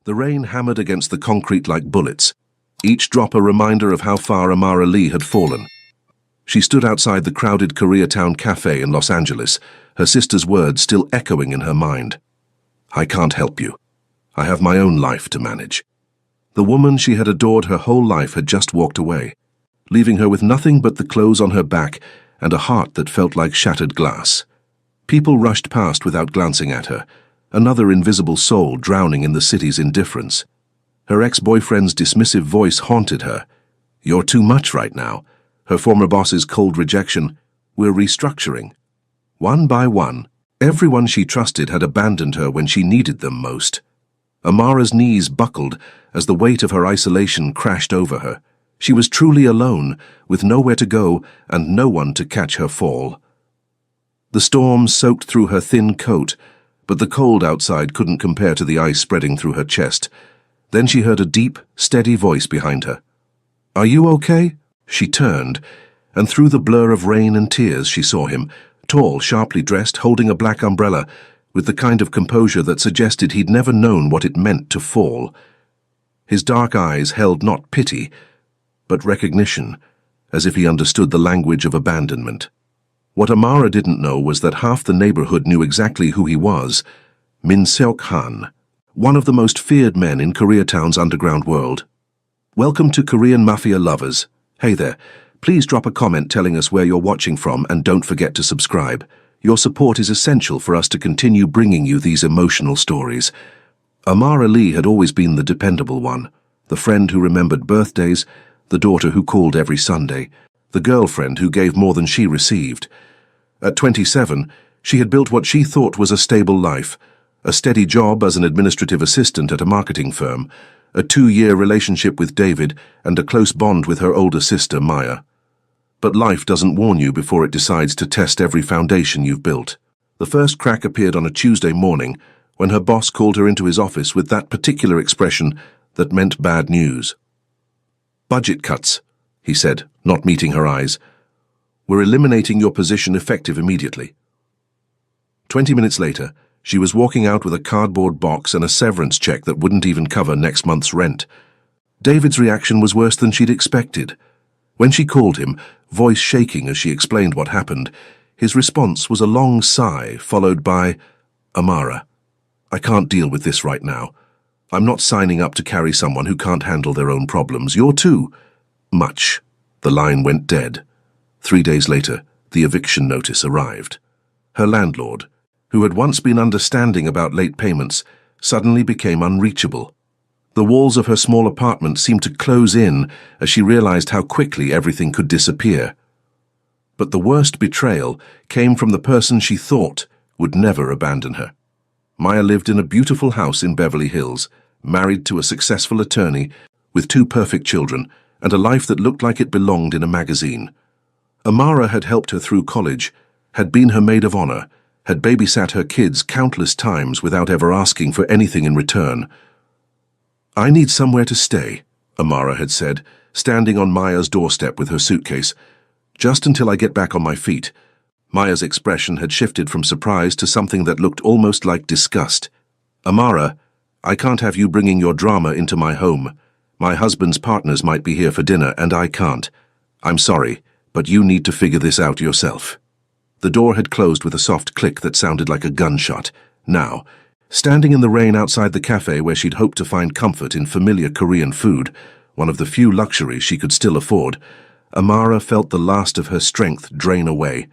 The rain hammered against the concrete like bullets, each drop a reminder of how far Amara Lee had fallen. She stood outside the crowded Koreatown cafe in Los Angeles, her sister's words still echoing in her mind. "I can't help you. I have my own life to manage." The woman she had adored her whole life had just walked away, leaving her with nothing but the clothes on her back and a heart that felt like shattered glass. People rushed past without glancing at her, another invisible soul drowning in the city's indifference. Her ex-boyfriend's dismissive voice haunted her. "You're too much right now." Her former boss's cold rejection. "We're restructuring." One by one, everyone she trusted had abandoned her when she needed them most. Amara's knees buckled as the weight of her isolation crashed over her. She was truly alone, with nowhere to go and no one to catch her fall. The storm soaked through her thin coat, but the cold outside couldn't compare to the ice spreading through her chest. Then she heard a deep, steady voice behind her. "Are you okay?" She turned, and through the blur of rain and tears she saw him, tall, sharply dressed, holding a black umbrella, with the kind of composure that suggested he'd never known what it meant to fall. His dark eyes held not pity, but recognition, as if he understood the language of abandonment. What Amara didn't know was that half the neighborhood knew exactly who he was, Min Seok Han, one of the most feared men in Koreatown's underground world. Welcome to Korean Mafia lovers. Hey there, please drop a comment telling us where you're watching from and don't forget to subscribe. Your support is essential for us to continue bringing you these emotional stories. Amara Lee had always been the dependable one, the friend who remembered birthdays, the daughter who called every Sunday, the girlfriend who gave more than she received. At 27, she had built what she thought was a stable life, a steady job as an administrative assistant at a marketing firm, a 2-year relationship with David, and a close bond with her older sister, Maya. But life doesn't warn you before it decides to test every foundation you've built. The first crack appeared on a Tuesday morning when her boss called her into his office with that particular expression that meant bad news. "Budget cuts," he said, not meeting her eyes. "We're eliminating your position effective immediately." 20 minutes later, she was walking out with a cardboard box and a severance check that wouldn't even cover next month's rent. David's reaction was worse than she'd expected. When she called him, voice shaking as she explained what happened, his response was a long sigh followed by, "Amara, I can't deal with this right now. I'm not signing up to carry someone who can't handle their own problems. You're too much." The line went dead. 3 days later, the eviction notice arrived. Her landlord, who had once been understanding about late payments, suddenly became unreachable. The walls of her small apartment seemed to close in as she realized how quickly everything could disappear. But the worst betrayal came from the person she thought would never abandon her. Maya lived in a beautiful house in Beverly Hills, married to a successful attorney, with 2 perfect children, and a life that looked like it belonged in a magazine. Amara had helped her through college, had been her maid of honor, had babysat her kids countless times without ever asking for anything in return. "I need somewhere to stay," Amara had said, standing on Maya's doorstep with her suitcase. "Just until I get back on my feet." Maya's expression had shifted from surprise to something that looked almost like disgust. "Amara, I can't have you bringing your drama into my home. My husband's partners might be here for dinner and I can't. I'm sorry, but you need to figure this out yourself." The door had closed with a soft click that sounded like a gunshot. Now, standing in the rain outside the cafe where she'd hoped to find comfort in familiar Korean food, one of the few luxuries she could still afford, Amara felt the last of her strength drain away.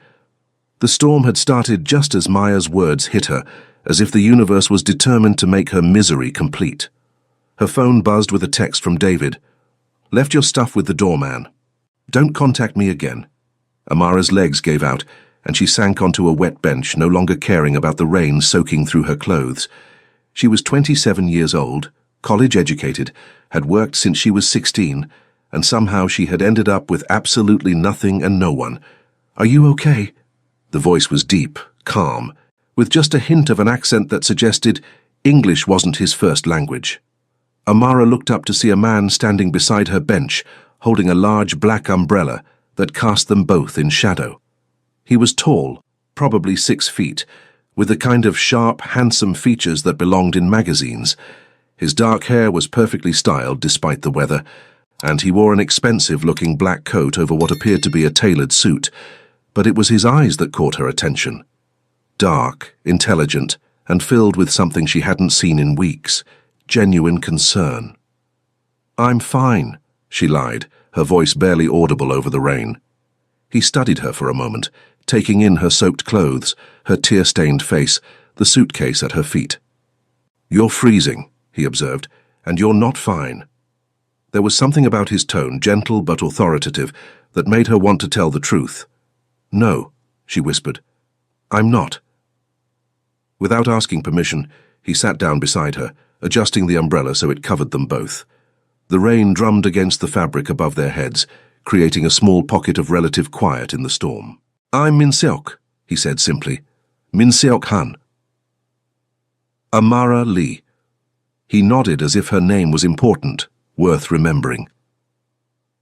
The storm had started just as Maya's words hit her, as if the universe was determined to make her misery complete. Her phone buzzed with a text from David. "Left your stuff with the doorman. Don't contact me again." Amara's legs gave out, and she sank onto a wet bench, no longer caring about the rain soaking through her clothes. She was 27 years old, college-educated, had worked since she was 16, and somehow she had ended up with absolutely nothing and no one. "Are you okay?" The voice was deep, calm, with just a hint of an accent that suggested English wasn't his first language. Amara looked up to see a man standing beside her bench, holding a large black umbrella that cast them both in shadow. He was tall, probably 6 feet, with the kind of sharp, handsome features that belonged in magazines. His dark hair was perfectly styled despite the weather, and he wore an expensive-looking black coat over what appeared to be a tailored suit, but it was his eyes that caught her attention. Dark, intelligent, and filled with something she hadn't seen in weeks, genuine concern. "I'm fine," she lied, her voice barely audible over the rain. He studied her for a moment, taking in her soaked clothes, her tear-stained face, the suitcase at her feet. "You're freezing," he observed, "and you're not fine." There was something about his tone, gentle but authoritative, that made her want to tell the truth. "No," she whispered. "I'm not." Without asking permission, he sat down beside her, adjusting the umbrella so it covered them both. The rain drummed against the fabric above their heads, creating a small pocket of relative quiet in the storm. "I'm Min Seok," he said simply. "Min Seok Han." Amara Lee. He nodded as if her name was important, worth remembering.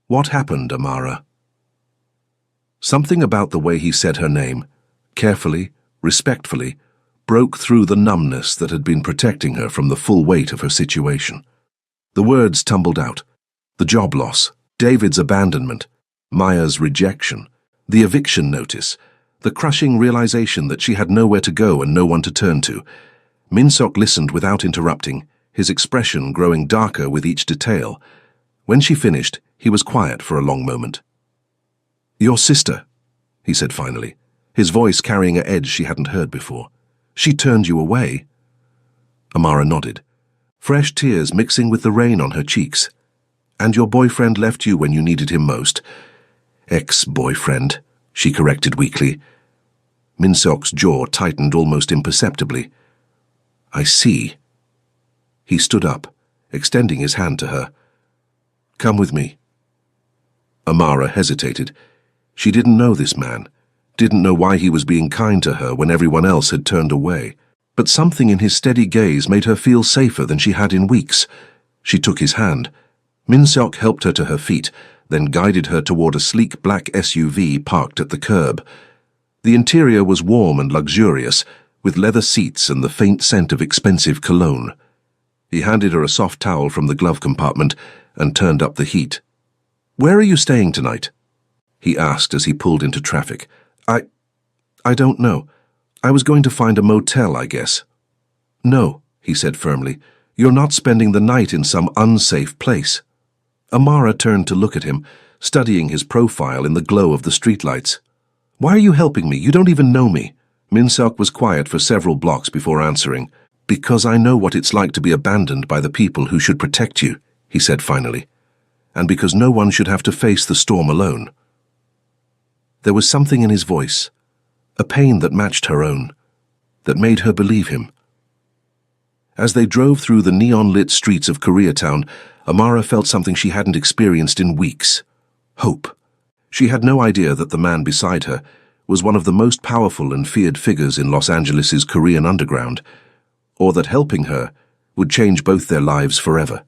"What happened, Amara?" Something about the way he said her name, carefully, respectfully, broke through the numbness that had been protecting her from the full weight of her situation. The words tumbled out. The job loss, David's abandonment, Maya's rejection, the eviction notice, the crushing realization that she had nowhere to go and no one to turn to. Min Seok listened without interrupting, his expression growing darker with each detail. When she finished, he was quiet for a long moment. "Your sister," he said finally, his voice carrying an edge she hadn't heard before. "She turned you away." Amara nodded, fresh tears mixing with the rain on her cheeks. "And your boyfriend left you when you needed him most." "Ex-boyfriend," she corrected weakly. Min Seok's jaw tightened almost imperceptibly. "I see." He stood up, extending his hand to her. "Come with me." Amara hesitated. She didn't know this man, didn't know why he was being kind to her when everyone else had turned away. But something in his steady gaze made her feel safer than she had in weeks. She took his hand. Min Seok helped her to her feet, then guided her toward a sleek black SUV parked at the curb. The interior was warm and luxurious, with leather seats and the faint scent of expensive cologne. He handed her a soft towel from the glove compartment and turned up the heat. "Where are you staying tonight?" he asked as he pulled into traffic. I don't know. I was going to find a motel, I guess." "No," he said firmly. "You're not spending the night in some unsafe place." Amara turned to look at him, studying his profile in the glow of the streetlights. "Why are you helping me? You don't even know me." Min Seok was quiet for several blocks before answering. "Because I know what it's like to be abandoned by the people who should protect you," he said finally. "And because no one should have to face the storm alone." There was something in his voice, a pain that matched her own, that made her believe him. As they drove through the neon-lit streets of Koreatown, Amara felt something she hadn't experienced in weeks. Hope. She had no idea that the man beside her was one of the most powerful and feared figures in Los Angeles' Korean underground, or that helping her would change both their lives forever.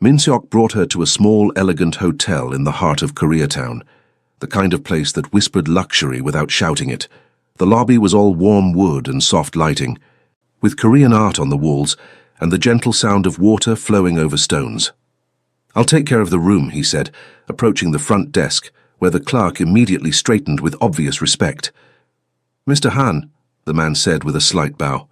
Min Seok brought her to a small, elegant hotel in the heart of Koreatown, the kind of place that whispered luxury without shouting it. The lobby was all warm wood and soft lighting, with Korean art on the walls and the gentle sound of water flowing over stones. "I'll take care of the room," he said, approaching the front desk, where the clerk immediately straightened with obvious respect. "Mr. Han," the man said with a slight bow.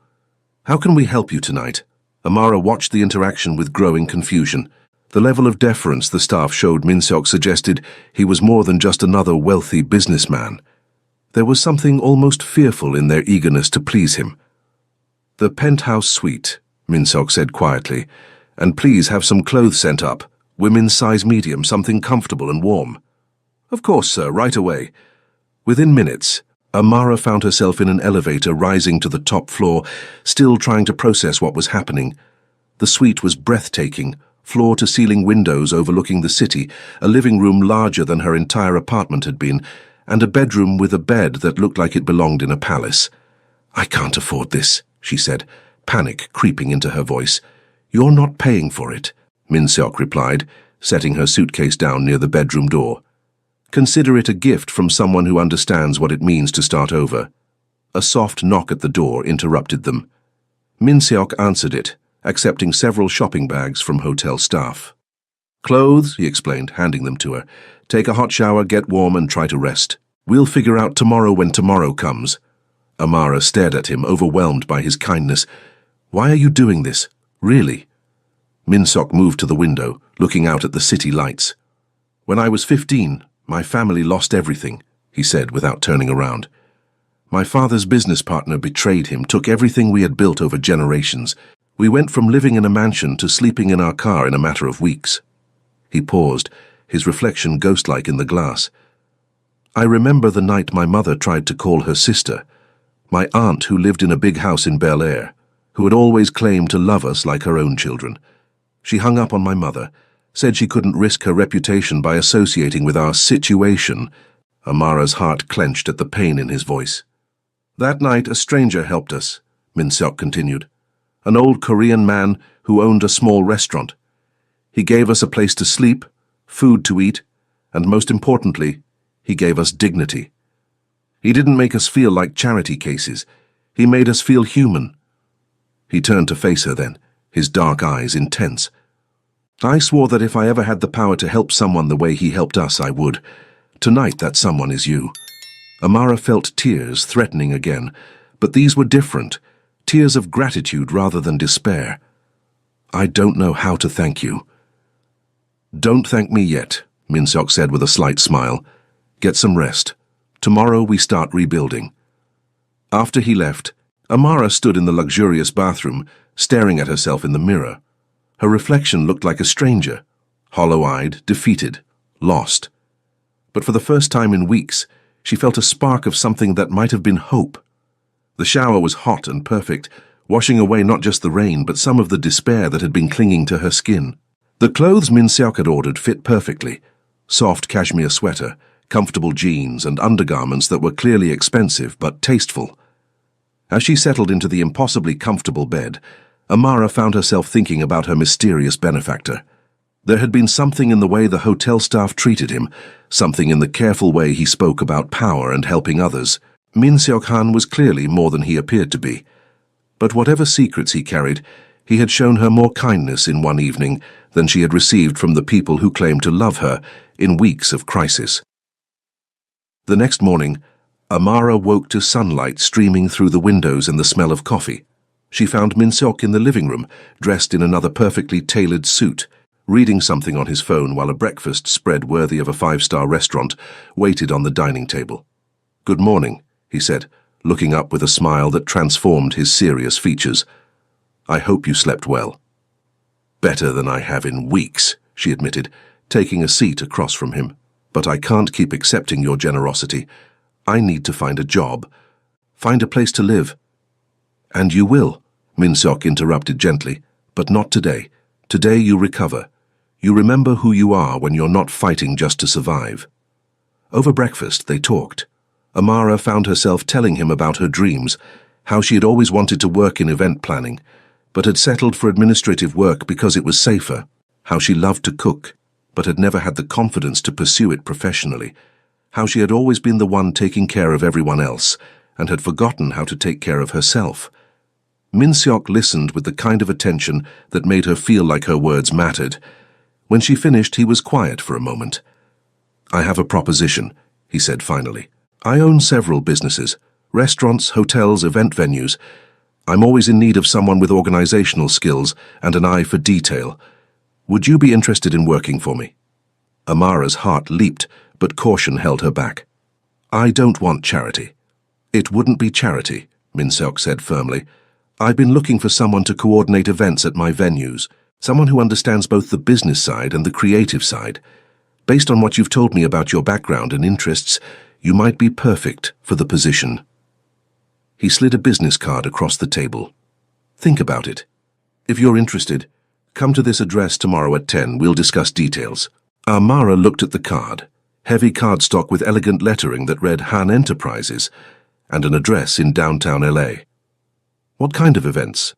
"How can we help you tonight?" Amara watched the interaction with growing confusion. The level of deference the staff showed Min Seok suggested he was more than just another wealthy businessman. There was something almost fearful in their eagerness to please him. "The penthouse suite," Min Seok said quietly, "and please have some clothes sent up, women's size medium, something comfortable and warm." "Of course, sir, right away." Within minutes, Amara found herself in an elevator rising to the top floor, still trying to process what was happening. The suite was breathtaking, floor-to-ceiling windows overlooking the city, a living room larger than her entire apartment had been, and a bedroom with a bed that looked like it belonged in a palace. "I can't afford this," she said, panic creeping into her voice. "You're not paying for it," Min Seok replied, setting her suitcase down near the bedroom door. "Consider it a gift from someone who understands what it means to start over." A soft knock at the door interrupted them. Min Seok answered it, accepting several shopping bags from hotel staff. "Clothes," he explained, handing them to her. "Take a hot shower, get warm, and try to rest. We'll figure out tomorrow when tomorrow comes." Amara stared at him, overwhelmed by his kindness. "Why are you doing this? Really?" Min-seok moved to the window, looking out at the city lights. "When I was 15, my family lost everything," he said without turning around. "My father's business partner betrayed him, took everything we had built over generations. We went from living in a mansion to sleeping in our car in a matter of weeks." He paused, his reflection ghost-like in the glass. "I remember the night my mother tried to call her sister, my aunt who lived in a big house in Bel Air, who had always claimed to love us like her own children. She hung up on my mother, said she couldn't risk her reputation by associating with our situation." Amara's heart clenched at the pain in his voice. "That night a stranger helped us," Min-seok continued. "An old Korean man who owned a small restaurant. He gave us a place to sleep, food to eat, and most importantly, he gave us dignity. He didn't make us feel like charity cases. He made us feel human." He turned to face her then, his dark eyes intense. "I swore that if I ever had the power to help someone the way he helped us, I would. Tonight that someone is you." Amara felt tears threatening again, but these were different, tears of gratitude rather than despair. "I don't know how to thank you." "Don't thank me yet," Min-seok said with a slight smile. "Get some rest. Tomorrow we start rebuilding." After he left, Amara stood in the luxurious bathroom, staring at herself in the mirror. Her reflection looked like a stranger, hollow-eyed, defeated, lost. But for the first time in weeks, she felt a spark of something that might have been hope. The shower was hot and perfect, washing away not just the rain but some of the despair that had been clinging to her skin. The clothes Min-seok had ordered fit perfectly: soft cashmere sweater, comfortable jeans, and undergarments that were clearly expensive but tasteful. As she settled into the impossibly comfortable bed, Amara found herself thinking about her mysterious benefactor. There had been something in the way the hotel staff treated him, something in the careful way he spoke about power and helping others. Min-seok-han was clearly more than he appeared to be. But whatever secrets he carried, he had shown her more kindness in one evening than she had received from the people who claimed to love her in weeks of crisis. The next morning, Amara woke to sunlight streaming through the windows and the smell of coffee. She found Min-seok in the living room, dressed in another perfectly tailored suit, reading something on his phone while a breakfast spread worthy of a five-star restaurant waited on the dining table. "Good morning," he said, looking up with a smile that transformed his serious features. "I hope you slept well." "Better than I have in weeks," she admitted, taking a seat across from him. "But I can't keep accepting your generosity. I need to find a job. Find a place to live." "And you will," Min-seok interrupted gently. "But not today. Today you recover. You remember who you are when you're not fighting just to survive." Over breakfast they talked. Amara found herself telling him about her dreams, how she had always wanted to work in event planning, but had settled for administrative work because it was safer, how she loved to cook, but had never had the confidence to pursue it professionally, how she had always been the one taking care of everyone else, and had forgotten how to take care of herself. Min-seok listened with the kind of attention that made her feel like her words mattered. When she finished, he was quiet for a moment. "I have a proposition," he said finally. "I own several businesses, restaurants, hotels, event venues. I'm always in need of someone with organizational skills and an eye for detail. Would you be interested in working for me?" Amara's heart leaped, but caution held her back. "I don't want charity." "It wouldn't be charity," Min-seok said firmly. "I've been looking for someone to coordinate events at my venues, someone who understands both the business side and the creative side. Based on what you've told me about your background and interests, you might be perfect for the position." He slid a business card across the table. "Think about it. If you're interested, come to this address tomorrow at 10. We'll discuss details." Amara looked at the card, heavy cardstock with elegant lettering that read Han Enterprises, and an address in downtown LA. "What kind of events?"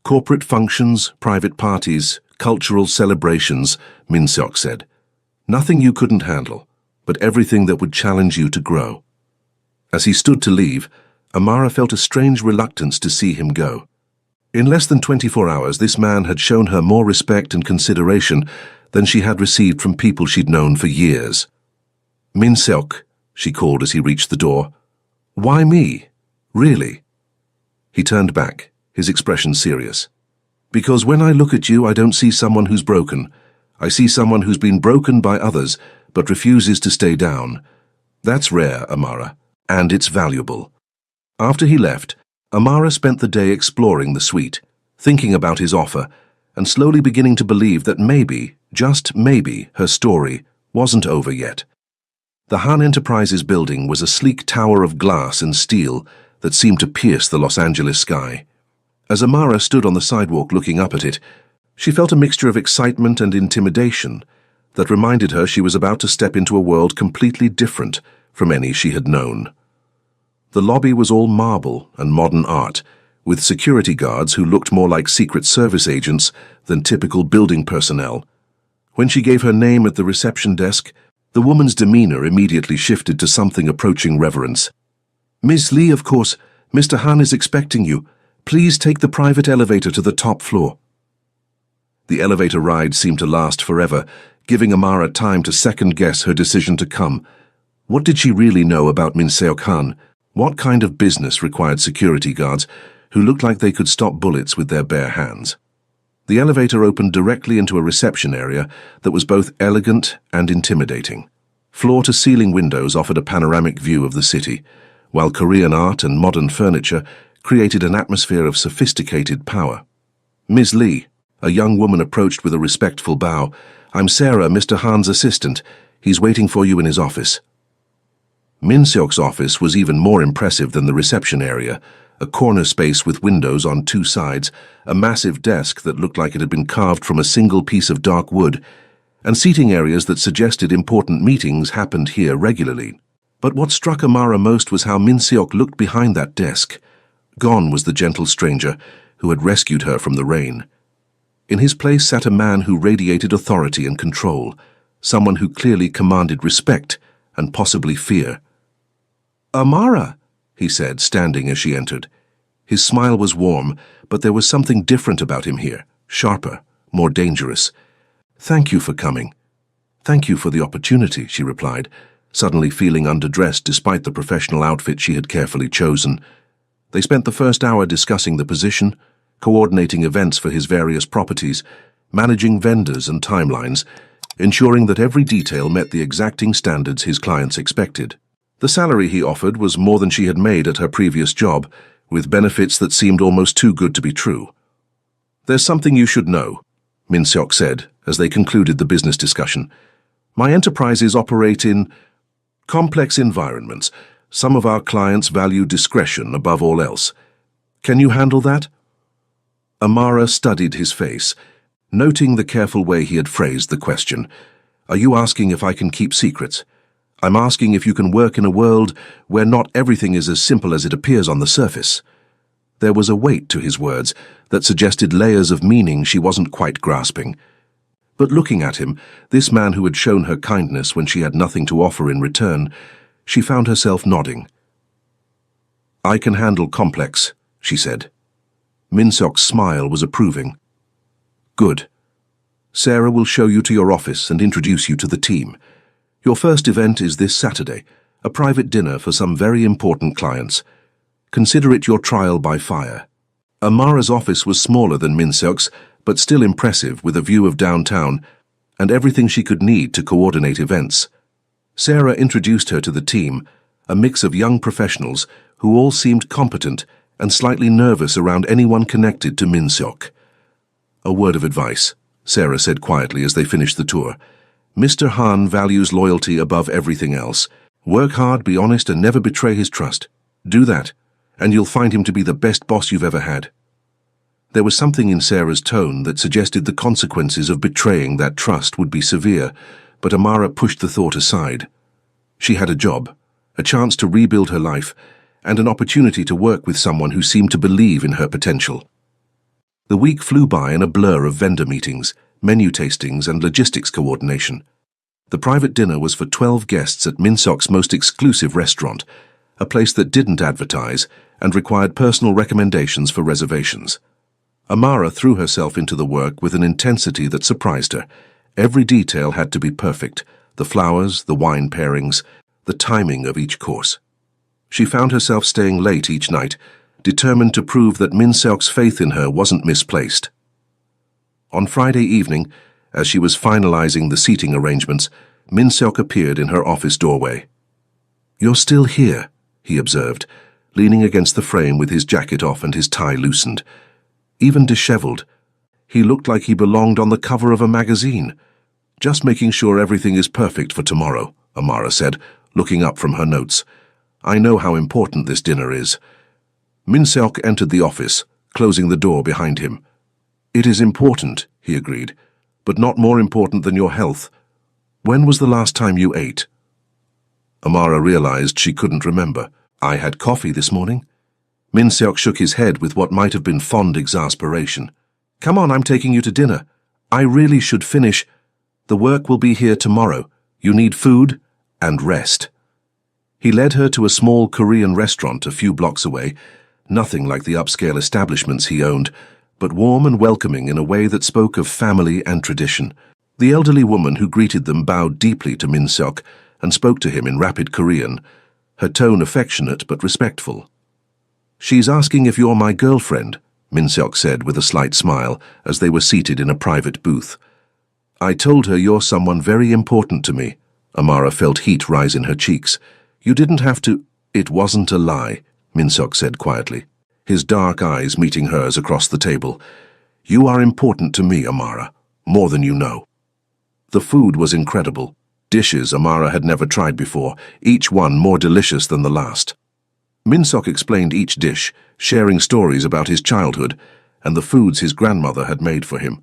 "Corporate functions, private parties, cultural celebrations," Min-seok said. "Nothing you couldn't handle, but everything that would challenge you to grow." As he stood to leave, Amara felt a strange reluctance to see him go. In less than 24 hours, this man had shown her more respect and consideration than she had received from people she'd known for years. "Min Seok," she called as he reached the door. "Why me? Really?" He turned back, his expression serious. "Because when I look at you, I don't see someone who's broken. I see someone who's been broken by others, but refuses to stay down. That's rare, Amara, and it's valuable." After he left, Amara spent the day exploring the suite, thinking about his offer, and slowly beginning to believe that maybe, just maybe, her story wasn't over yet. The Han Enterprises building was a sleek tower of glass and steel that seemed to pierce the Los Angeles sky. As Amara stood on the sidewalk looking up at it, she felt a mixture of excitement and intimidation that reminded her she was about to step into a world completely different from any she had known. The lobby was all marble and modern art, with security guards who looked more like Secret Service agents than typical building personnel. When she gave her name at the reception desk, the woman's demeanor immediately shifted to something approaching reverence. "Miss Lee, of course. Mr. Han is expecting you. Please take the private elevator to the top floor." The elevator ride seemed to last forever, giving Amara time to second-guess her decision to come. What did she really know about Min Seok Han? What kind of business required security guards who looked like they could stop bullets with their bare hands? The elevator opened directly into a reception area that was both elegant and intimidating. Floor-to-ceiling windows offered a panoramic view of the city, while Korean art and modern furniture created an atmosphere of sophisticated power. "Ms. Lee," a young woman approached with a respectful bow. "I'm Sarah, Mr. Han's assistant. He's waiting for you in his office." Min Seok's office was even more impressive than the reception area, a corner space with windows on two sides, a massive desk that looked like it had been carved from a single piece of dark wood, and seating areas that suggested important meetings happened here regularly. But what struck Amara most was how Min Seok looked behind that desk. Gone was the gentle stranger who had rescued her from the rain. In his place sat a man who radiated authority and control, someone who clearly commanded respect and possibly fear. "Amara," he said, standing as she entered. His smile was warm, but there was something different about him here, sharper, more dangerous. "Thank you for coming." "Thank you for the opportunity," she replied, suddenly feeling underdressed despite the professional outfit she had carefully chosen. They spent the first hour discussing the position, coordinating events for his various properties, managing vendors and timelines, ensuring that every detail met the exacting standards his clients expected. The salary he offered was more than she had made at her previous job, with benefits that seemed almost too good to be true. "There's something you should know," Min Seok said, as they concluded the business discussion. "My enterprises operate in complex environments. Some of our clients value discretion above all else. Can you handle that?" Amara studied his face, noting the careful way he had phrased the question. "Are you asking if I can keep secrets? I'm asking if you can work in a world where not everything is as simple as it appears on the surface." There was a weight to his words that suggested layers of meaning she wasn't quite grasping. But looking at him, this man who had shown her kindness when she had nothing to offer in return, she found herself nodding. "I can handle complex," she said. Min Seok's smile was approving. "Good. Sarah will show you to your office and introduce you to the team. Your first event is this Saturday, a private dinner for some very important clients. Consider it your trial by fire." Amara's office was smaller than Min Seok's, but still impressive, with a view of downtown and everything she could need to coordinate events. Sarah introduced her to the team, a mix of young professionals who all seemed competent and slightly nervous around anyone connected to Min Seok. "A word of advice," Sarah said quietly as they finished the tour. "Mr. Han values loyalty above everything else. Work hard, be honest, and never betray his trust. Do that, and you'll find him to be the best boss you've ever had." There was something in Sarah's tone that suggested the consequences of betraying that trust would be severe, but Amara pushed the thought aside. She had a job, a chance to rebuild her life, and an opportunity to work with someone who seemed to believe in her potential. The week flew by in a blur of vendor meetings, menu tastings, and logistics coordination. The private dinner was for 12 guests at Min Seok's most exclusive restaurant, a place that didn't advertise and required personal recommendations for reservations. Amara threw herself into the work with an intensity that surprised her. Every detail had to be perfect: the flowers, the wine pairings, the timing of each course. She found herself staying late each night, determined to prove that Min Seok's faith in her wasn't misplaced. On Friday evening, as she was finalizing the seating arrangements, Min Seok appeared in her office doorway. "You're still here," he observed, leaning against the frame with his jacket off and his tie loosened. Even disheveled, he looked like he belonged on the cover of a magazine. "Just making sure everything is perfect for tomorrow," Amara said, looking up from her notes. "I know how important this dinner is." Min Seok entered the office, closing the door behind him. "It is important," he agreed, "but not more important than your health. When was the last time you ate?" Amara realized she couldn't remember. "I had coffee this morning." Min Seok shook his head with what might have been fond exasperation. "Come on, I'm taking you to dinner. I really should finish. The work will be here tomorrow. You need food and rest." He led her to a small Korean restaurant a few blocks away, nothing like the upscale establishments he owned, but warm and welcoming in a way that spoke of family and tradition. The elderly woman who greeted them bowed deeply to Min Seok and spoke to him in rapid Korean, her tone affectionate but respectful. "She's asking if you're my girlfriend," Min Seok said with a slight smile as they were seated in a private booth. "I told her you're someone very important to me." Amara felt heat rise in her cheeks. "You didn't have to—" "It wasn't a lie," Min Seok said quietly, his dark eyes meeting hers across the table. "You are important to me, Amara, more than you know." The food was incredible. Dishes Amara had never tried before, each one more delicious than the last. Min Seok explained each dish, sharing stories about his childhood and the foods his grandmother had made for him.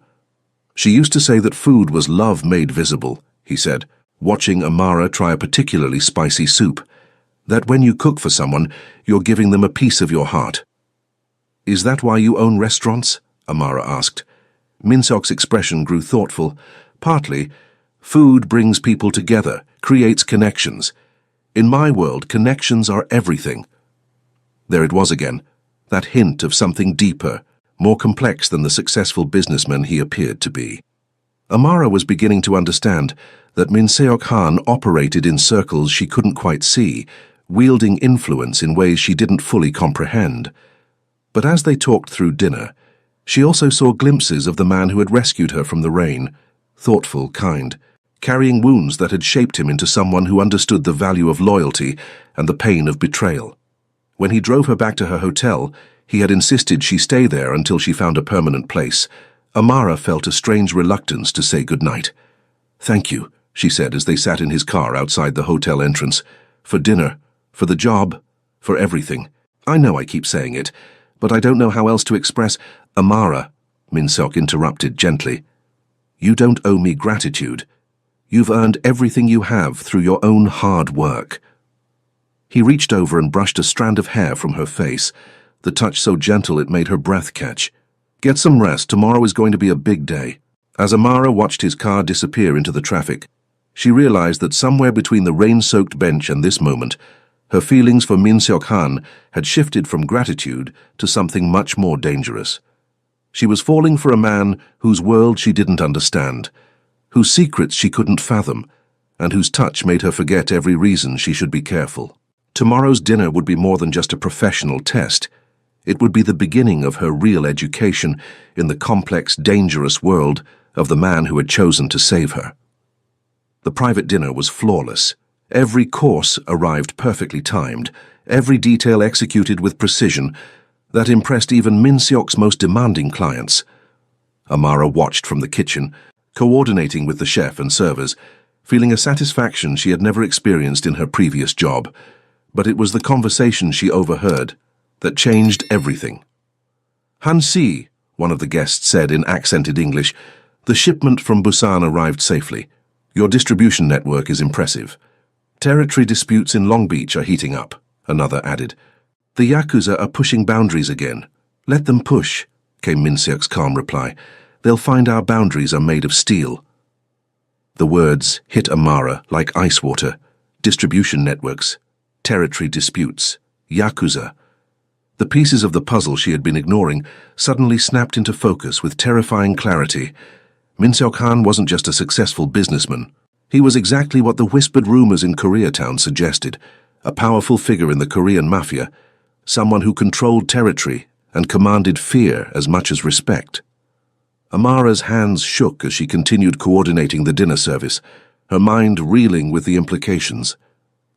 "She used to say that food was love made visible," he said, watching Amara try a particularly spicy soup. "That when you cook for someone, you're giving them a piece of your heart." "Is that why you own restaurants?" Amara asked. Min Seok's expression grew thoughtful. "Partly. Food brings people together, creates connections. In my world, connections are everything." There it was again, that hint of something deeper, more complex than the successful businessman he appeared to be. Amara was beginning to understand that Min Seok Han operated in circles she couldn't quite see, wielding influence in ways she didn't fully comprehend. But as they talked through dinner, she also saw glimpses of the man who had rescued her from the rain, thoughtful, kind, carrying wounds that had shaped him into someone who understood the value of loyalty and the pain of betrayal. When he drove her back to her hotel, he had insisted she stay there until she found a permanent place. Amara felt a strange reluctance to say goodnight. "Thank you," she said as they sat in his car outside the hotel entrance. "For dinner, for the job, for everything. I know I keep saying it, but I don't know how else to express—" "Amara," Min Seok interrupted gently, "you don't owe me gratitude. You've earned everything you have through your own hard work." He reached over and brushed a strand of hair from her face, the touch so gentle it made her breath catch. "Get some rest. Tomorrow is going to be a big day." As Amara watched his car disappear into the traffic, she realized that somewhere between the rain-soaked bench and this moment, her feelings for Min Seok Han had shifted from gratitude to something much more dangerous. She was falling for a man whose world she didn't understand, whose secrets she couldn't fathom, and whose touch made her forget every reason she should be careful. Tomorrow's dinner would be more than just a professional test. It would be the beginning of her real education in the complex, dangerous world of the man who had chosen to save her. The private dinner was flawless. Every course arrived perfectly timed, every detail executed with precision that impressed even Min Seok's most demanding clients. Amara watched from the kitchen, coordinating with the chef and servers, feeling a satisfaction she had never experienced in her previous job. But it was the conversation she overheard that changed everything. "Hansi," one of the guests said in accented English, "the shipment from Busan arrived safely. Your distribution network is impressive." "Territory disputes in Long Beach are heating up," another added. "The Yakuza are pushing boundaries again. Let them push," came Min Seok's calm reply. "They'll find our boundaries are made of steel." The words hit Amara like ice water. Distribution networks, territory disputes, Yakuza. The pieces of the puzzle she had been ignoring suddenly snapped into focus with terrifying clarity. Min Seok-han wasn't just a successful businessman. He was exactly what the whispered rumors in Koreatown suggested, a powerful figure in the Korean Mafia, someone who controlled territory and commanded fear as much as respect. Amara's hands shook as she continued coordinating the dinner service, her mind reeling with the implications.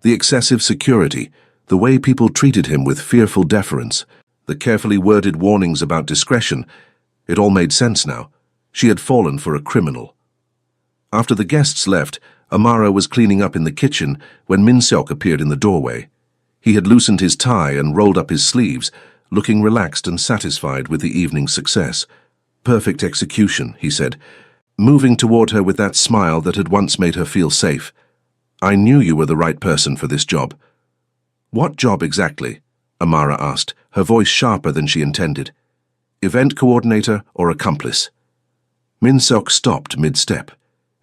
The excessive security, the way people treated him with fearful deference, the carefully worded warnings about discretion, it all made sense now. She had fallen for a criminal. After the guests left, Amara was cleaning up in the kitchen when Min Seok appeared in the doorway. He had loosened his tie and rolled up his sleeves, looking relaxed and satisfied with the evening's success. "Perfect execution," he said, moving toward her with that smile that had once made her feel safe. "I knew you were the right person for this job." "What job exactly?" Amara asked, her voice sharper than she intended. "Event coordinator or accomplice?" Min Seok stopped mid-step,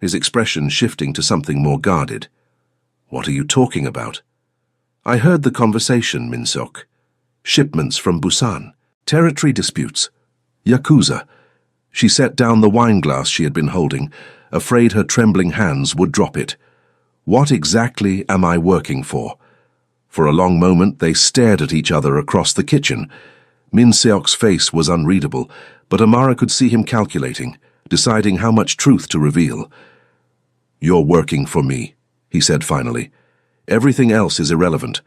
his expression shifting to something more guarded. "What are you talking about?" "I heard the conversation, Min Seok. Shipments from Busan, territory disputes, Yakuza." She set down the wine glass she had been holding, afraid her trembling hands would drop it. "What exactly am I working for?" For a long moment they stared at each other across the kitchen. Min Seok's face was unreadable, but Amara could see him calculating, deciding how much truth to reveal. "You're working for me," he said finally. "Everything else is irrelevant."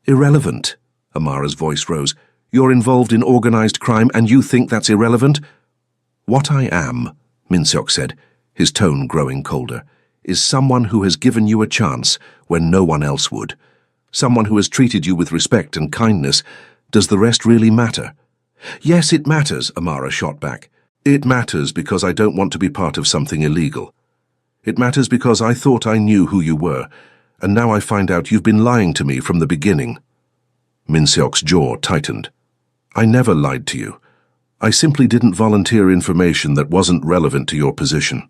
"Irrelevant?" Amara's voice rose. "You're involved in organized crime and you think that's irrelevant?" "What I am," Min Seok said, his tone growing colder, "is someone who has given you a chance when no one else would. Someone who has treated you with respect and kindness. Does the rest really matter?" "Yes, it matters," Amara shot back. "It matters because I don't want to be part of something illegal. It matters because I thought I knew who you were, and now I find out you've been lying to me from the beginning." Min Seok's jaw tightened. "I never lied to you. I simply didn't volunteer information that wasn't relevant to your position."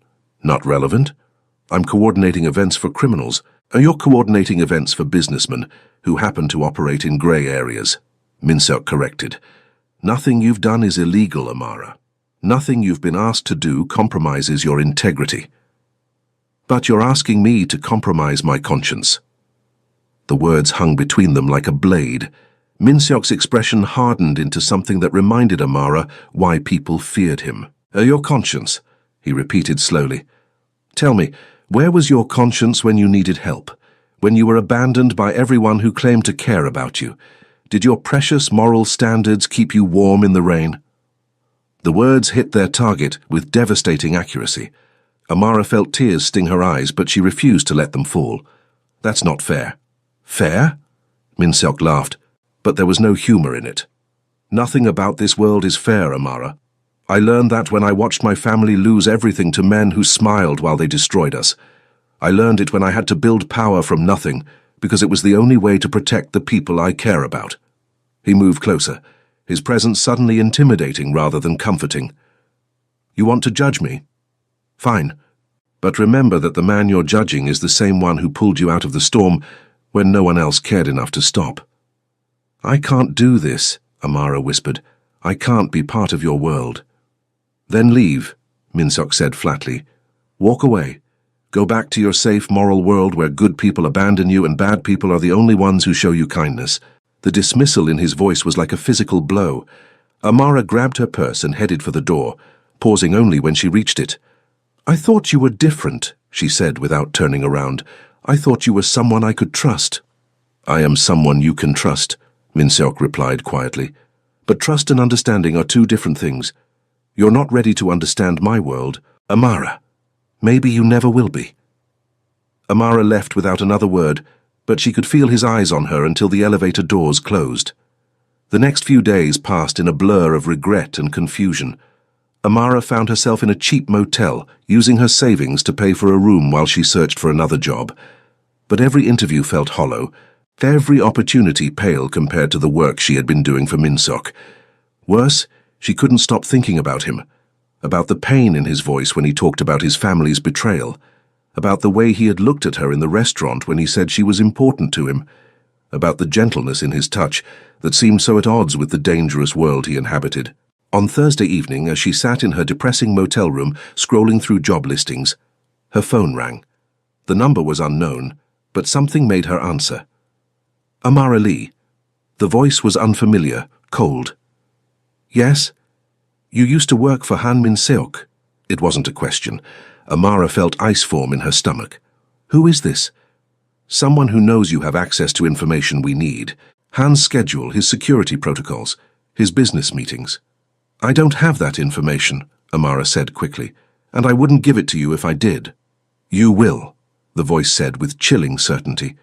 "Not relevant? I'm coordinating events for criminals. You're coordinating events for businessmen who happen to operate in grey areas," Min Seok corrected. "Nothing you've done is illegal, Amara. Nothing you've been asked to do compromises your integrity. But you're asking me to compromise my conscience." The words hung between them like a blade. Min Seok's expression hardened into something that reminded Amara why people feared him. "Your conscience," he repeated slowly. "Tell me, where was your conscience when you needed help? When you were abandoned by everyone who claimed to care about you? Did your precious moral standards keep you warm in the rain?" The words hit their target with devastating accuracy. Amara felt tears sting her eyes, but she refused to let them fall. "That's not fair." "Fair?" Min Seok laughed, but there was no humor in it. "Nothing about this world is fair, Amara. I learned that when I watched my family lose everything to men who smiled while they destroyed us. I learned it when I had to build power from nothing, because it was the only way to protect the people I care about." He moved closer, his presence suddenly intimidating rather than comforting. "You want to judge me? Fine. But remember that the man you're judging is the same one who pulled you out of the storm when no one else cared enough to stop." "I can't do this," Amara whispered. "I can't be part of your world." "Then leave," Min Seok said flatly. "Walk away. Go back to your safe, moral world where good people abandon you and bad people are the only ones who show you kindness." The dismissal in his voice was like a physical blow. Amara grabbed her purse and headed for the door, pausing only when she reached it. "I thought you were different," she said without turning around. "I thought you were someone I could trust." "I am someone you can trust," Min Seok replied quietly. "But trust and understanding are two different things. You're not ready to understand my world, Amara. Maybe you never will be." Amara left without another word, but she could feel his eyes on her until the elevator doors closed. The next few days passed in a blur of regret and confusion. Amara found herself in a cheap motel, using her savings to pay for a room while she searched for another job. But every interview felt hollow, every opportunity pale compared to the work she had been doing for Min Seok. Worse, she couldn't stop thinking about him, about the pain in his voice when he talked about his family's betrayal, about the way he had looked at her in the restaurant when he said she was important to him. about the gentleness in his touch that seemed so at odds with the dangerous world he inhabited. On Thursday evening, as she sat in her depressing motel room scrolling through job listings, her phone rang. The number was unknown, but something made her answer. Amara Lee. The voice was unfamiliar, cold. Yes? You used to work for Han Min-seok. It wasn't a question. Amara felt ice form in her stomach. Who is this? Someone who knows you have access to information we need. Han's schedule, his security protocols, his business meetings. I don't have that information, Amara said quickly, and I wouldn't give it to you if I did. You will, the voice said with chilling certainty.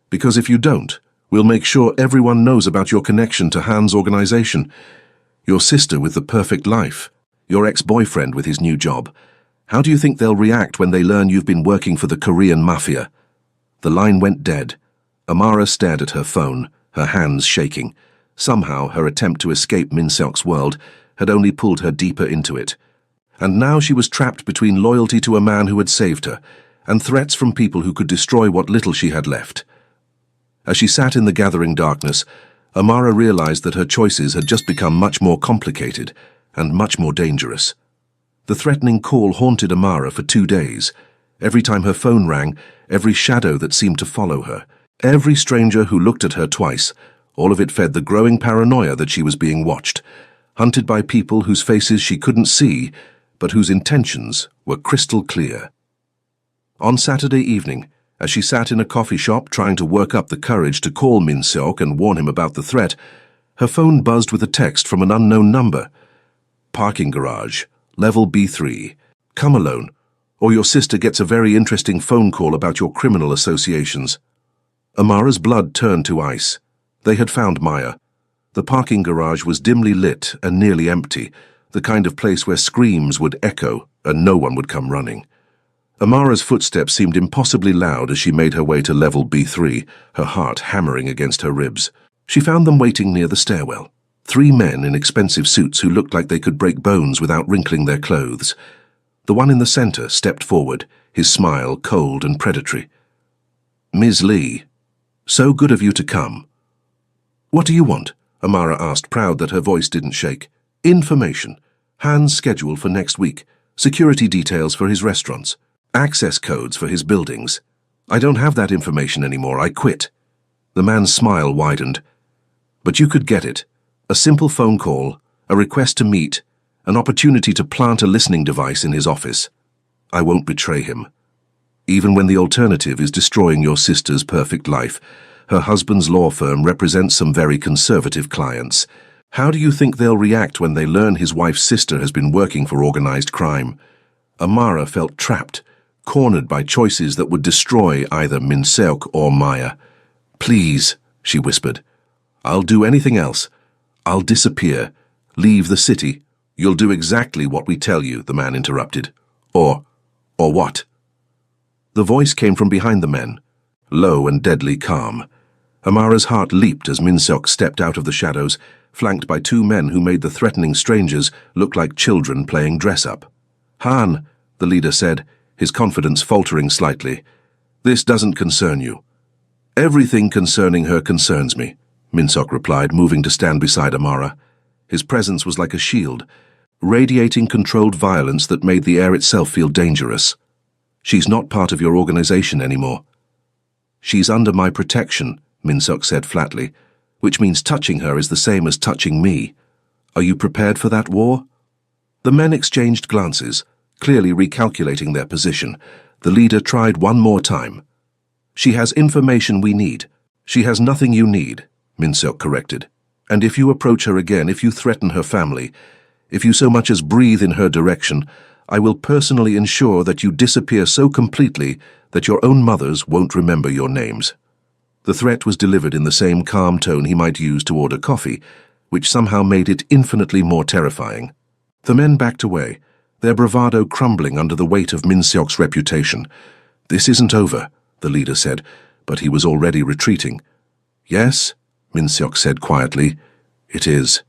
Because if you don't, we'll make sure everyone knows about your connection to Han's organization. Your sister with the perfect life, your ex-boyfriend with his new job. How do you think they'll react when they learn you've been working for the Korean Mafia? The line went dead. Amara stared at her phone, her hands shaking. Somehow her attempt to escape Min-seok's world had only pulled her deeper into it. And now she was trapped between loyalty to a man who had saved her and threats from people who could destroy what little she had left. As she sat in the gathering darkness, Amara realized that her choices had just become much more complicated and much more dangerous. The threatening call haunted Amara for 2 days. Every time her phone rang, every shadow that seemed to follow her, every stranger who looked at her twice, all of it fed the growing paranoia that she was being watched, hunted by people whose faces she couldn't see, but whose intentions were crystal clear. On Saturday evening, as she sat in a coffee shop trying to work up the courage to call Min-seok and warn him about the threat, her phone buzzed with a text from an unknown number. Parking garage, level B3. Come alone, or your sister gets a very interesting phone call about your criminal associations. Amara's blood turned to ice. They had found Maya. The parking garage was dimly lit and nearly empty, the kind of place where screams would echo and no one would come running. Amara's footsteps seemed impossibly loud as she made her way to level B3, her heart hammering against her ribs. She found them waiting near the stairwell. 3 men in expensive suits who looked like they could break bones without wrinkling their clothes. The one in the center stepped forward, his smile cold and predatory. Ms. Lee, so good of you to come. What do you want? Amara asked, proud that her voice didn't shake. Information. Han's schedule for next week. Security details for his restaurants. Access codes for his buildings. I don't have that information anymore. I quit. The man's smile widened. But you could get it. A simple phone call, a request to meet, an opportunity to plant a listening device in his office. I won't betray him. Even when the alternative is destroying your sister's perfect life, her husband's law firm represents some very conservative clients. How do you think they'll react when they learn his wife's sister has been working for organized crime? Amara felt trapped, cornered by choices that would destroy either Min-seok or Maya. Please, she whispered. I'll do anything else. I'll disappear. Leave the city. You'll do exactly what we tell you, the man interrupted. Or what? The voice came from behind the men, low and deadly calm. Amara's heart leaped as Min-seok stepped out of the shadows, flanked by 2 men who made the threatening strangers look like children playing dress-up. Han, the leader said, his confidence faltering slightly. This doesn't concern you. Everything concerning her concerns me, Min-seok replied, moving to stand beside Amara. His presence was like a shield, radiating controlled violence that made the air itself feel dangerous. She's not part of your organization anymore. She's under my protection, Min-seok said flatly, which means touching her is the same as touching me. Are you prepared for that war? The men exchanged glances, clearly recalculating their position. The leader tried one more time. She has information we need. She has nothing you need, Min-seok corrected. And if you approach her again, if you threaten her family, if you so much as breathe in her direction, I will personally ensure that you disappear so completely that your own mothers won't remember your names. The threat was delivered in the same calm tone he might use to order coffee, which somehow made it infinitely more terrifying. The men backed away, their bravado crumbling under the weight of Min-seok's reputation. This isn't over, the leader said, but he was already retreating. Yes, Min-seok said quietly, it is.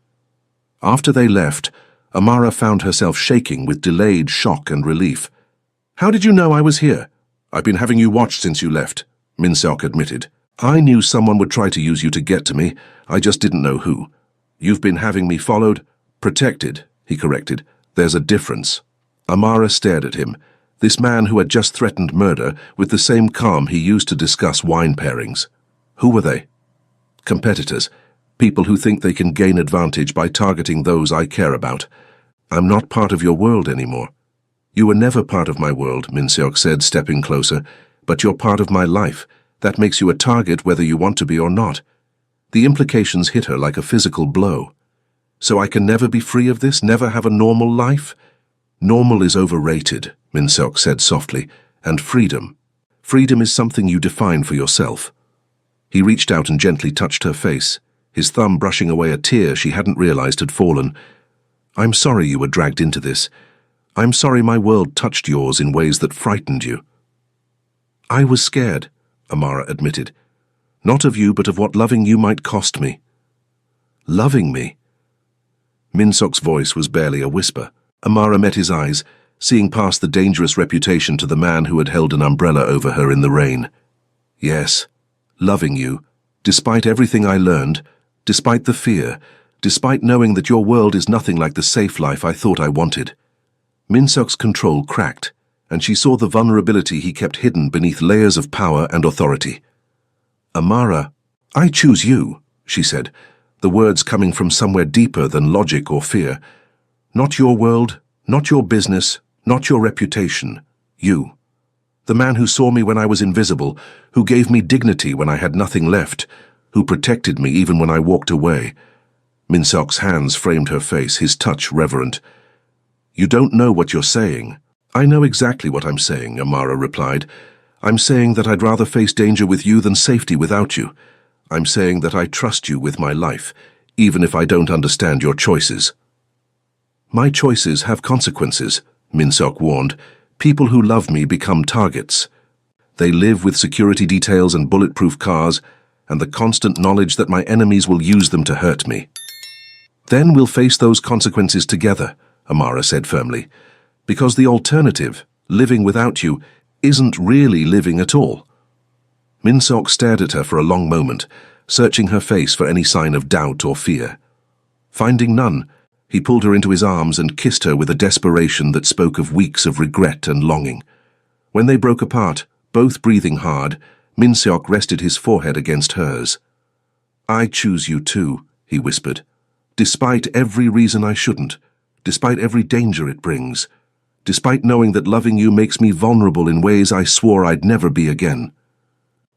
After they left, Amara found herself shaking with delayed shock and relief. How did you know I was here? I've been having you watched since you left, Min-seok admitted. I knew someone would try to use you to get to me. I just didn't know who. You've been having me followed, protected, he corrected. There's a difference. Amara stared at him, this man who had just threatened murder, with the same calm he used to discuss wine pairings. Who were they? Competitors. People who think they can gain advantage by targeting those I care about. I'm not part of your world anymore. You were never part of my world, Min-seok said, stepping closer, but you're part of my life. That makes you a target whether you want to be or not. The implications hit her like a physical blow. So I can never be free of this, never have a normal life? Normal is overrated, Min-seok said softly, and freedom. Freedom is something you define for yourself. He reached out and gently touched her face, his thumb brushing away a tear she hadn't realized had fallen. I'm sorry you were dragged into this. I'm sorry my world touched yours in ways that frightened you. I was scared, Amara admitted. Not of you, but of what loving you might cost me. Loving me? Min-seok's voice was barely a whisper. Amara met his eyes, seeing past the dangerous reputation to the man who had held an umbrella over her in the rain. Yes, loving you, despite everything I learned, despite the fear, despite knowing that your world is nothing like the safe life I thought I wanted. Min-seok's control cracked, and she saw the vulnerability he kept hidden beneath layers of power and authority. Amara, I choose you, she said, the words coming from somewhere deeper than logic or fear. Not your world, not your business, not your reputation. You. The man who saw me when I was invisible, who gave me dignity when I had nothing left, who protected me even when I walked away. Min-seok's hands framed her face, his touch reverent. You don't know what you're saying. I know exactly what I'm saying, Amara replied. I'm saying that I'd rather face danger with you than safety without you. I'm saying that I trust you with my life, even if I don't understand your choices. My choices have consequences, Min-seok warned. People who love me become targets. They live with security details and bulletproof cars, and the constant knowledge that my enemies will use them to hurt me. Then we'll face those consequences together, Amara said firmly, because the alternative, living without you, isn't really living at all. Min-seok stared at her for a long moment, searching her face for any sign of doubt or fear. Finding none, he pulled her into his arms and kissed her with a desperation that spoke of weeks of regret and longing. When they broke apart, both breathing hard, Min-seok rested his forehead against hers. I choose you too, he whispered, despite every reason I shouldn't, despite every danger it brings, despite knowing that loving you makes me vulnerable in ways I swore I'd never be again.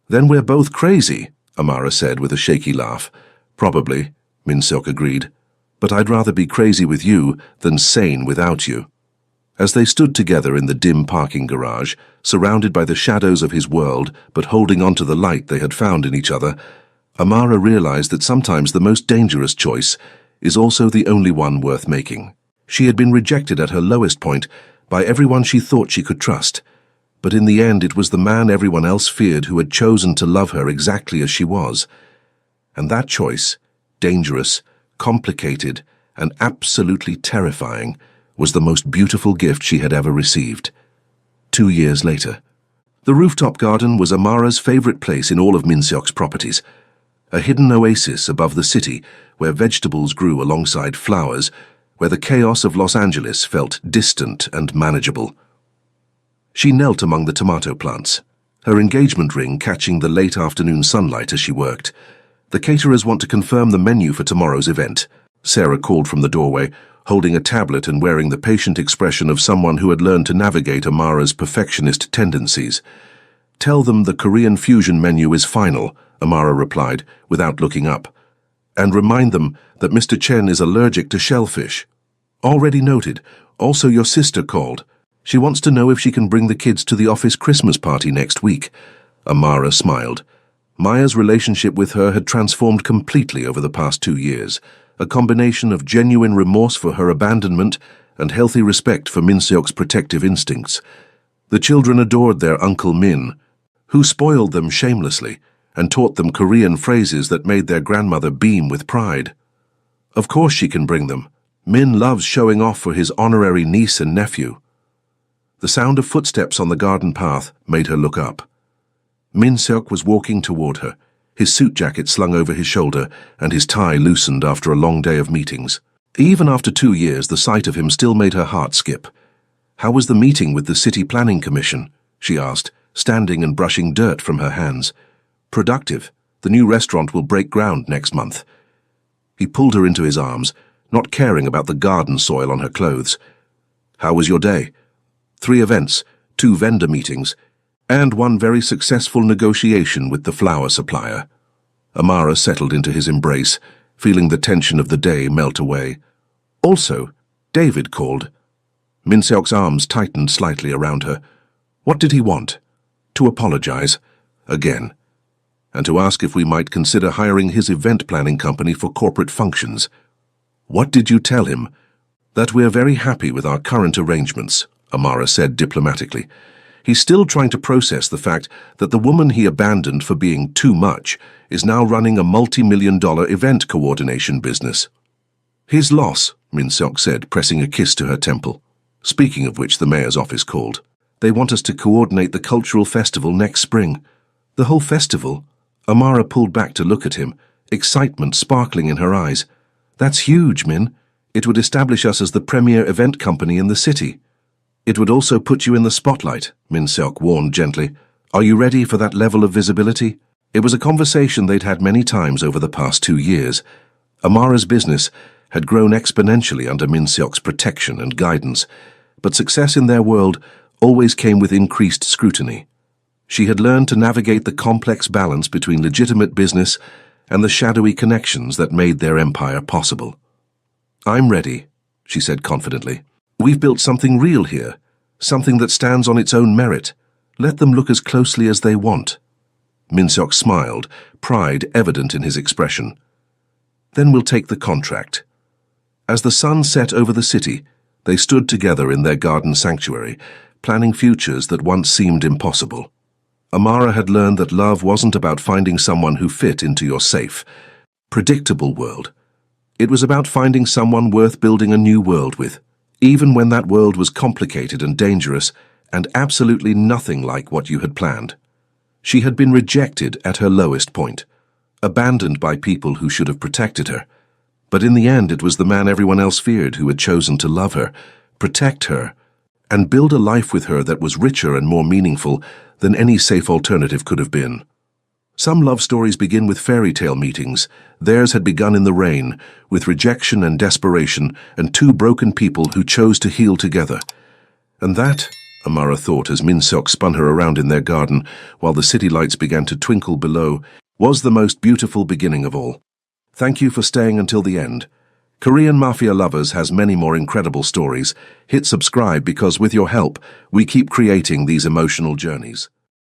Then we're both crazy, Amara said with a shaky laugh. Probably, Min-seok agreed, but I'd rather be crazy with you than sane without you. As they stood together in the dim parking garage, surrounded by the shadows of his world but holding on to the light they had found in each other, Amara realized that sometimes the most dangerous choice is also the only one worth making. She had been rejected at her lowest point by everyone she thought she could trust, but in the end it was the man everyone else feared who had chosen to love her exactly as she was. And that choice, dangerous, complicated, and absolutely terrifying, was the most beautiful gift she had ever received. 2 years later. The rooftop garden was Amara's favorite place in all of Min-seok's properties, a hidden oasis above the city where vegetables grew alongside flowers, where the chaos of Los Angeles felt distant and manageable. She knelt among the tomato plants, her engagement ring catching the late afternoon sunlight as she worked. The caterers want to confirm the menu for tomorrow's event, Sarah called from the doorway, holding a tablet and wearing the patient expression of someone who had learned to navigate Amara's perfectionist tendencies. Tell them the Korean fusion menu is final, Amara replied, without looking up. And remind them that Mr. Chen is allergic to shellfish. Already noted. Also your sister called. She wants to know if she can bring the kids to the office Christmas party next week. Amara smiled. Maya's relationship with her had transformed completely over the past 2 years, a combination of genuine remorse for her abandonment and healthy respect for Min-seok's protective instincts. The children adored their Uncle Min, who spoiled them shamelessly and taught them Korean phrases that made their grandmother beam with pride. Of course she can bring them. Min loves showing off for his honorary niece and nephew. The sound of footsteps on the garden path made her look up. Min-seok was walking toward her, his suit jacket slung over his shoulder and his tie loosened after a long day of meetings. Even after 2 years, the sight of him still made her heart skip. "How was the meeting with the City Planning Commission?" she asked, standing and brushing dirt from her hands. "Productive. The new restaurant will break ground next month." He pulled her into his arms, not caring about the garden soil on her clothes. "How was your day?" 3 events, 2 vendor meetings, and 1 very successful negotiation with the flower supplier. Amara settled into his embrace, feeling the tension of the day melt away. "Also, David called." Min Seok's arms tightened slightly around her. What did he want? To apologize, again, and to ask if we might consider hiring his event planning company for corporate functions. "What did you tell him?" "That we're very happy with our current arrangements," Amara said diplomatically. He's still trying to process the fact that the woman he abandoned for being too much is now running a multi-million-dollar event coordination business. "His loss," Min Seok said, pressing a kiss to her temple. "Speaking of which, the mayor's office called. They want us to coordinate the cultural festival next spring." "The whole festival?" Amara pulled back to look at him, excitement sparkling in her eyes. "That's huge, Min. It would establish us as the premier event company in the city." "It would also put you in the spotlight," Min Seok warned gently. "Are you ready for that level of visibility?" It was a conversation they'd had many times over the past 2 years. Amara's business had grown exponentially under Min Seok's protection and guidance, but success in their world always came with increased scrutiny. She had learned to navigate the complex balance between legitimate business and the shadowy connections that made their empire possible. "I'm ready," she said confidently. "We've built something real here, something that stands on its own merit. Let them look as closely as they want." Min Seok smiled, pride evident in his expression. "Then we'll take the contract." As the sun set over the city, they stood together in their garden sanctuary, planning futures that once seemed impossible. Amara had learned that love wasn't about finding someone who fit into your safe, predictable world. It was about finding someone worth building a new world with, even when that world was complicated and dangerous and absolutely nothing like what you had planned. She had been rejected at her lowest point, abandoned by people who should have protected her. But in the end, it was the man everyone else feared who had chosen to love her, protect her, and build a life with her that was richer and more meaningful than any safe alternative could have been. Some love stories begin with fairy tale meetings. Theirs had begun in the rain, with rejection and desperation, and 2 broken people who chose to heal together. And that, Amara thought as Min Seok spun her around in their garden while the city lights began to twinkle below, was the most beautiful beginning of all. Thank you for staying until the end. Korean Mafia Lovers has many more incredible stories. Hit subscribe because with your help, we keep creating these emotional journeys.